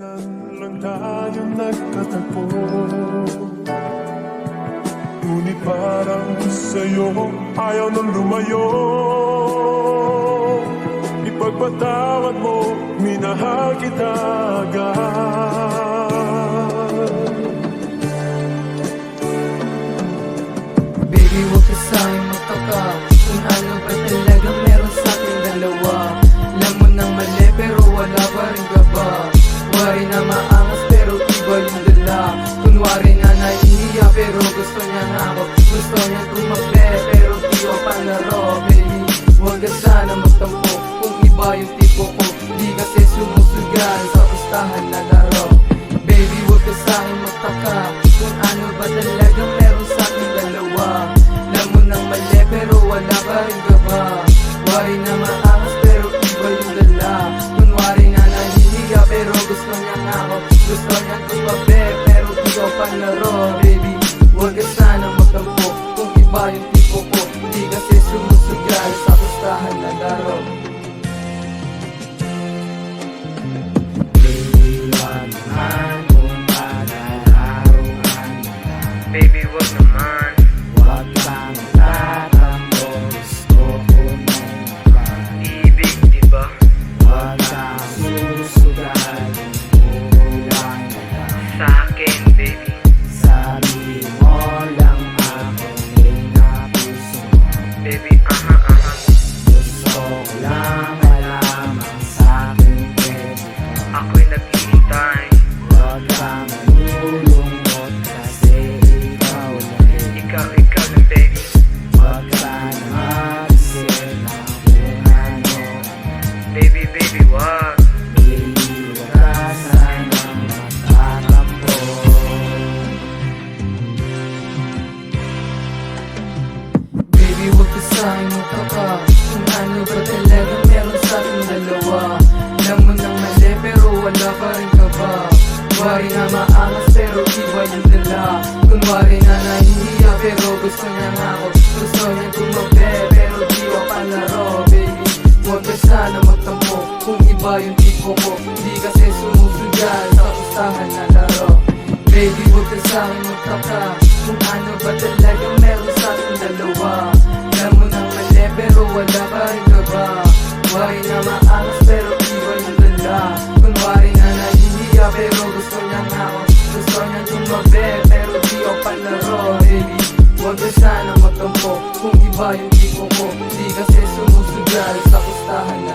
Kailan lang tayo nagkatagpo, ngunit parang sa'yo ayaw nang lumayo. Ipagpatawad mo, minahal kita agad. Baby, huwag ka sa'kin magtaka kung ano ba talaga meron sa'ting dalawa. Alam mo nang mali pero wala pa rin ka ba? Kunwari na maangas pero iba yung dala. Kunwari na nahihiya pero gusto niya nga ako. Gusto niya tumakbe pero di ko panlaro. Baby, huwag ka sana magtampo kung iba yung tipo ko. Di kasi sumusugal sa pustahan na laro. Baby, huwag ka sa'kin magtaka kung ano ba talaga meron sa'ting dalawa. Alam mo nang mali pero wala pa rin ka ba? Kunwari na maangas pero iba yung dala. Kunwari na nahihiya pero gusto niya nga ako. Gusto niya tumabi pero di ko panlaro. Baby, huwag ka sana magtampo kung iba yung tipo ko. Di kasi sumusugal sa pustahan na laro. Baby, wag naman. Huwag kang tatampo, gusto ko nang Ibig, diba? huwag kang susugal, kulang na Sa akin, baby. sabi mo lang ako may napuso mo. Baby, aha. Gusto ko lang malamang sa'kin pwede ka. Ako'y naghihintay. Huwag kang malulungkot kasi ikaw lang. Ikaw lang, baby. Huwag ka na mag-isip na kung ano. Baby, wag. Baby, huwag ka sanang matatampo. Baby, huwag ka sa'kin magtaka kung ano ba talaga meron sa'ting dalawa. Alam mo nang mali pero wala pa rin ka ba? Kunwari na maangas pero iba yung dala. Kunwari na nahihiya pero gusto niya nga ako. Gusto niya tumabi pero di ko palaro. Baby, huwag ka sana magtampo kung iba yung tipo ko. Di kasi sumusugal sa pustahan na laro. Baby, huwag ka sa'kin magtaka kung ano ba talaga meron sa'ting dalawa. Alam mo nang mali pero wala pa rin ka ba? Kunwari na maangas pero iba yung dala. Kunwari na nahihiya pero gusto niya nga ako. Gusto niya tumabi pero di ko palaro. Baby, huwag ka sana magtampo kung iba yung tipo ko. Di kasi sumusugal sa pustahan na